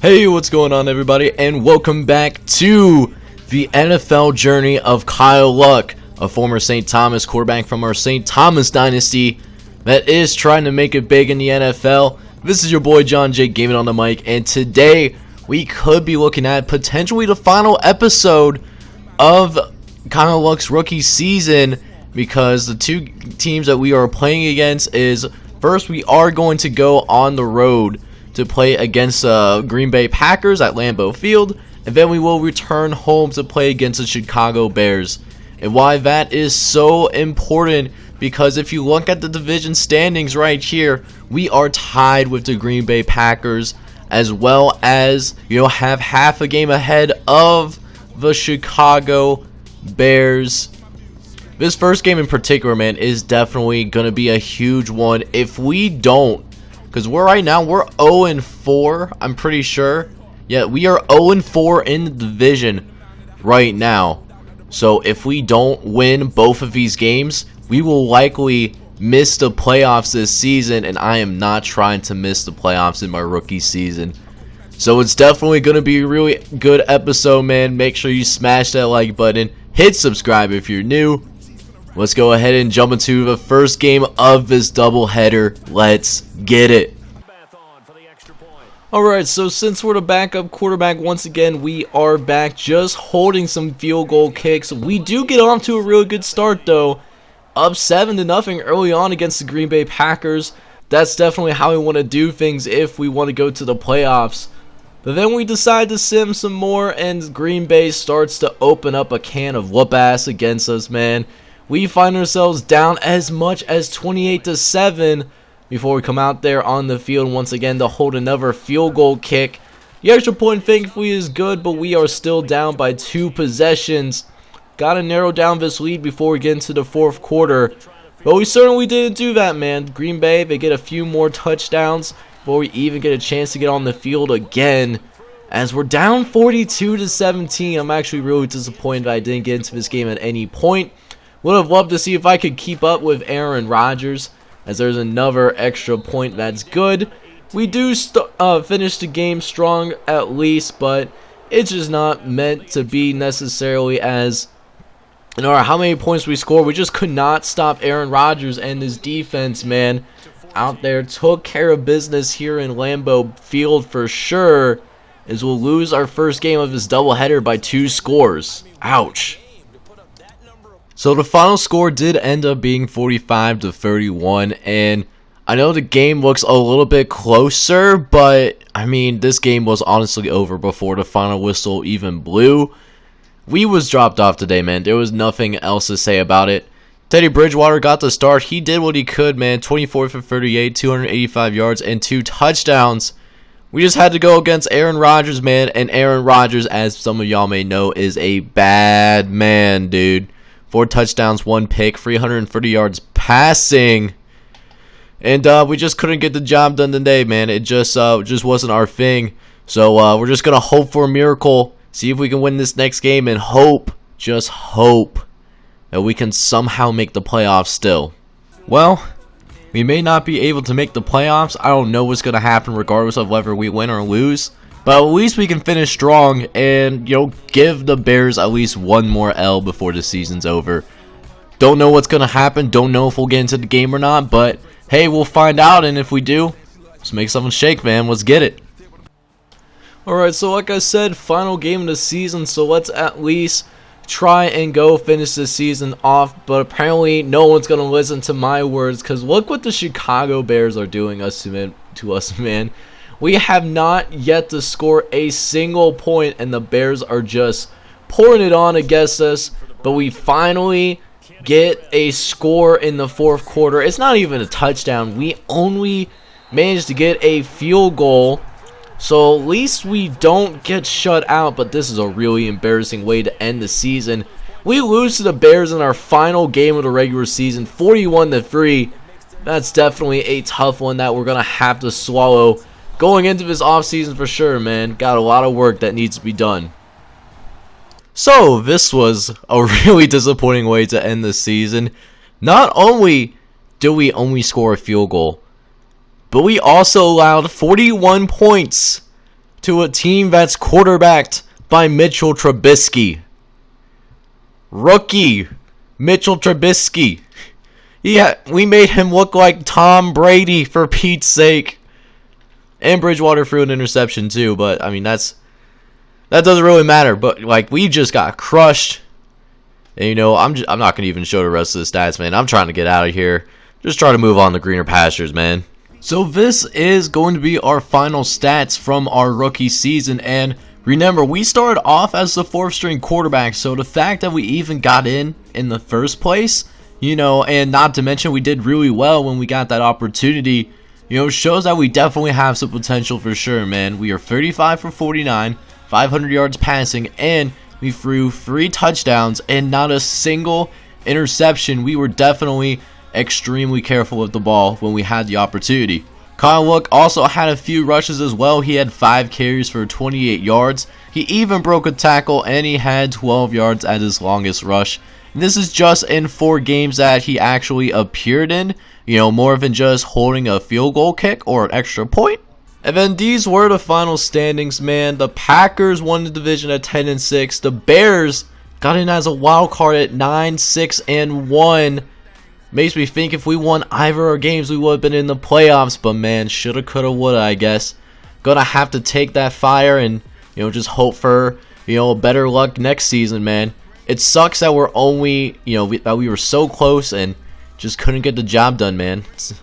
Hey, what's going on, everybody, and welcome back to the NFL journey of Kyle Luck, a former St. Thomas quarterback from our St. Thomas dynasty that is trying to make it big in the NFL. This is your boy John J. Gaming on the mic, and today we could be looking at potentially the final episode of Kyle Luck's rookie season, because the two teams that we are playing against is, first, we are going to go on the road to play against Green Bay Packers at Lambeau Field, and then we will return home to play against the Chicago Bears. And why that is so important, because if you look at the division standings right here, we are tied with the Green Bay Packers, as well as, have half a game ahead of the Chicago Bears. This first game in particular, man, is definitely going to be a huge one. If we don't, because right now we're 0-4, I'm pretty sure. Yeah, we are 0-4 in the division right now. So if we don't win both of these games, we will likely miss the playoffs this season, and I am not trying to miss the playoffs in my rookie season. So it's definitely going to be a really good episode, man. Make sure you smash that like button. Hit subscribe if you're new. Let's go ahead and jump into the first game of this doubleheader. Let's get it. Alright, so since we're the backup quarterback once again, we are back just holding some field goal kicks. We do get off to a really good start though. Up 7-0 early on against the Green Bay Packers. That's definitely how we want to do things if we want to go to the playoffs. But then we decide to sim some more, and Green Bay starts to open up a can of whoop ass against us, man. We find ourselves down as much as 28-7 before we come out there on the field once again to hold another field goal kick. The extra point thankfully is good, but we are still down by 2 possessions. Gotta narrow down this lead before we get into the fourth quarter. But we certainly didn't do that, man. Green Bay, they get a few more touchdowns before we even get a chance to get on the field again. As we're down 42-17, I'm actually really disappointed that I didn't get into this game at any point. Would have loved to see if I could keep up with Aaron Rodgers, as there's another extra point. That's good. We do finish the game strong at least, but it's just not meant to be necessarily, as no matter how many points we score, we just could not stop Aaron Rodgers and his defense, man. Out there took care of business here in Lambeau Field for sure, as we'll lose our first game of this doubleheader by 2 scores. Ouch. So the final score did end up being 45-31, and I know the game looks a little bit closer, but I mean, this game was honestly over before the final whistle even blew. We was dropped off today, man. There was nothing else to say about it. Teddy Bridgewater got the start. He did what he could, man. 24 for 38, 285 yards, and 2 touchdowns. We just had to go against Aaron Rodgers, man, and Aaron Rodgers, as some of y'all may know, is a bad man, dude. 4 touchdowns, 1 pick, 330 yards passing. And we just couldn't get the job done today, man. It just wasn't our thing. So we're just going to hope for a miracle. See if we can win this next game, and hope, just hope, that we can somehow make the playoffs still. Well, we may not be able to make the playoffs. I don't know what's going to happen regardless of whether we win or lose. But at least we can finish strong and, give the Bears at least one more L before the season's over. Don't know what's going to happen. Don't know if we'll get into the game or not. But, hey, we'll find out. And if we do, let's make something shake, man. Let's get it. Alright, so like I said, final game of the season. So let's at least try and go finish the season off. But apparently no one's going to listen to my words, because look what the Chicago Bears are doing to us, man. We have not yet to score a single point, and the Bears are just pouring it on against us. But we finally get a score in the fourth quarter. It's not even a touchdown. We only managed to get a field goal. So at least we don't get shut out, but this is a really embarrassing way to end the season. We lose to the Bears in our final game of the regular season, 41-3. That's definitely a tough one that we're going to have to swallow going into this offseason for sure, man. Got a lot of work that needs to be done. So, this was a really disappointing way to end the season. Not only do we only score a field goal, but we also allowed 41 points to a team that's quarterbacked by Mitchell Trubisky. Rookie Mitchell Trubisky. Yeah, we made him look like Tom Brady, for Pete's sake. And Bridgewater threw an interception too, but I mean that doesn't really matter. But like, we just got crushed. And you know, I'm not gonna even show the rest of the stats, man. I'm trying to get out of here. Just trying to move on to greener pastures, man. So this is going to be our final stats from our rookie season, and remember, we started off as the 4th string quarterback, so the fact that we even got in the first place, you know, and not to mention we did really well when we got that opportunity, you know, shows that we definitely have some potential for sure, man. We are 35 for 49, 500 yards passing, and we threw 3 touchdowns and not a single interception. We were definitely extremely careful with the ball when we had the opportunity. Kyle Luck also had a few rushes as well. He had 5 carries for 28 yards. He even broke a tackle, and he had 12 yards at his longest rush. And this is just in 4 games that he actually appeared in, you know, more than just holding a field goal kick or an extra point. And then these were the final standings, man. The Packers won the division at 10-6. The Bears got in as a wild card at 9-6-1. Makes me think if we won either of our games, we would have been in the playoffs. But man, shoulda, coulda, woulda, I guess. Gonna have to take that fire and, you know, just hope for, you know, better luck next season, man. It sucks that we're only, you know, that we were so close and just couldn't get the job done, man. It's a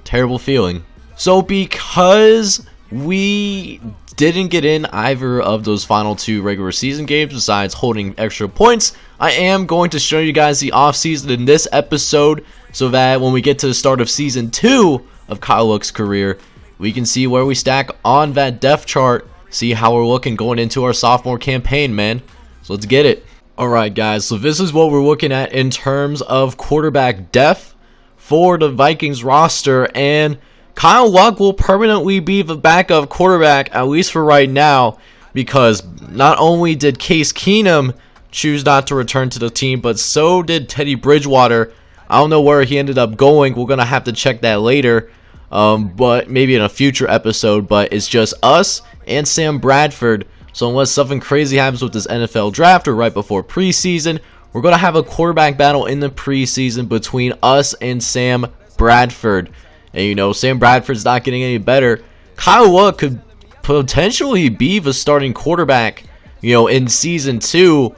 terrible feeling. So because we didn't get in either of those final 2 regular season games besides holding extra points, I am going to show you guys the offseason in this episode so that when we get to the start of season 2 of Kyle Luck's career, we can see where we stack on that depth chart, see how we're looking going into our sophomore campaign, man. So let's get it. Alright guys, so this is what we're looking at in terms of quarterback depth for the Vikings roster, and Kyle Luck will permanently be the backup quarterback, at least for right now, because not only did Case Keenum choose not to return to the team, but so did Teddy Bridgewater. I don't know where he ended up going. We're going to have to check that later, but maybe in a future episode. But it's just us and Sam Bradford. So unless something crazy happens with this NFL draft or right before preseason, we're going to have a quarterback battle in the preseason between us and Sam Bradford. And you know, Sam Bradford's not getting any better. Kyle Luck could potentially be the starting quarterback, you know, in season 2.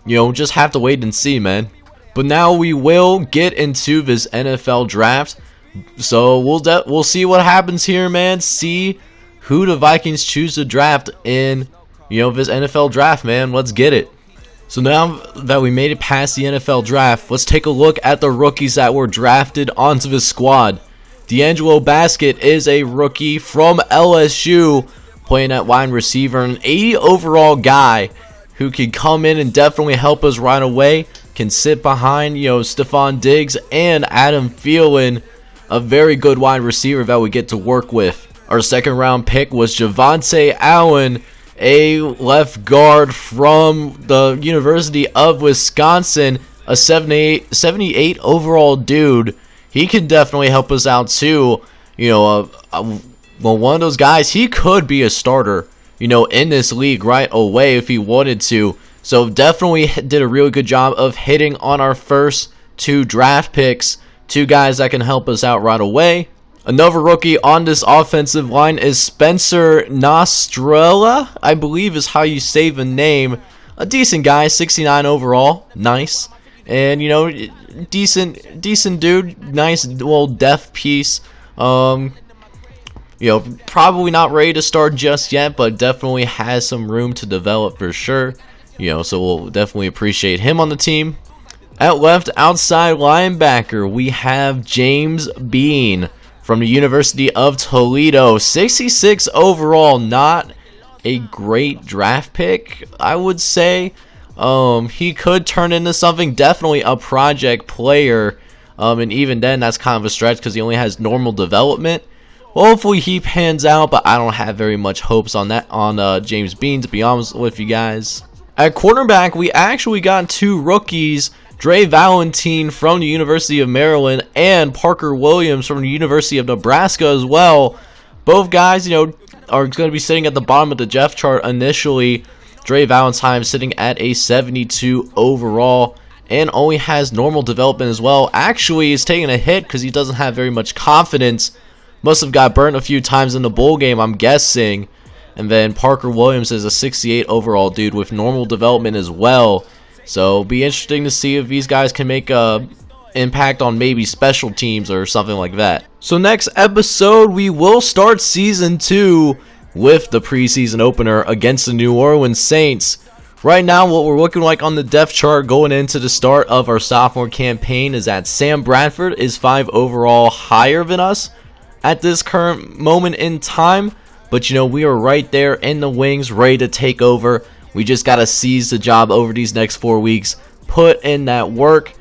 You know, just have to wait and see, man. But now we will get into this NFL draft. So we'll see what happens here, man. See who the Vikings choose to draft in, you know, this NFL draft, man. Let's get it. So now that we made it past the NFL draft, let's take a look at the rookies that were drafted onto the squad. D'Angelo Baskett is a rookie from LSU, playing at wide receiver, an 80 overall guy who can come in and definitely help us right away. Can sit behind, you know, Stephon Diggs and Adam Thielen, a very good wide receiver that we get to work with. Our 2nd round pick was Javonte Allen, a left guard from the University of Wisconsin, a 78 overall dude. He can definitely help us out too. You know, well, one of those guys, he could be a starter, you know, in this league right away if he wanted to. So definitely did a really good job of hitting on our first 2 draft picks. 2 guys that can help us out right away. Another rookie on this offensive line is Spencer Nostrella, I believe is how you say the name. A decent guy, 69 overall, nice. And you know, decent dude, nice little depth piece. You know, probably not ready to start just yet, but definitely has some room to develop for sure. You know, so we'll definitely appreciate him on the team. At left outside linebacker, we have James Bean from the University of Toledo. 66 overall, not a great draft pick, I would say. He could turn into something, definitely a project player. And even then, that's kind of a stretch because he only has normal development. Hopefully he pans out, but I don't have very much hopes on that, on James Bean, to be honest with you guys. At quarterback, we actually got 2 rookies, Dre Valentine from the University of Maryland and Parker Williams from the University of Nebraska as well. Both guys, you know, are going to be sitting at the bottom of the depth chart initially. Dre Valentine sitting at a 72 overall and only has normal development as well. Actually, is taking a hit because he doesn't have very much confidence. Must have got burnt a few times in the bowl game, I'm guessing. And then Parker Williams is a 68 overall dude with normal development as well. So it'll be interesting to see if these guys can make a impact on maybe special teams or something like that. So next episode, we will start season 2 with the preseason opener against the New Orleans Saints. Right now, what we're looking like on the depth chart going into the start of our sophomore campaign is that Sam Bradford is 5 overall higher than us at this current moment in time. But you know, we are right there in the wings, ready to take over. We just got to seize the job over these next 4 weeks, put in that work,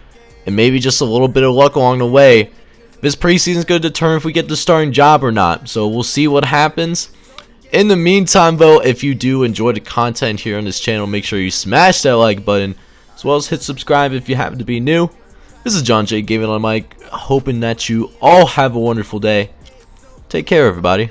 and maybe just a little bit of luck along the way. This preseason is going to determine if we get the starting job or not. So we'll see what happens. In the meantime, though, if you do enjoy the content here on this channel, make sure you smash that like button, as well as hit subscribe if you happen to be new. This is John J. Gaming on Mic, hoping that you all have a wonderful day. Take care, everybody.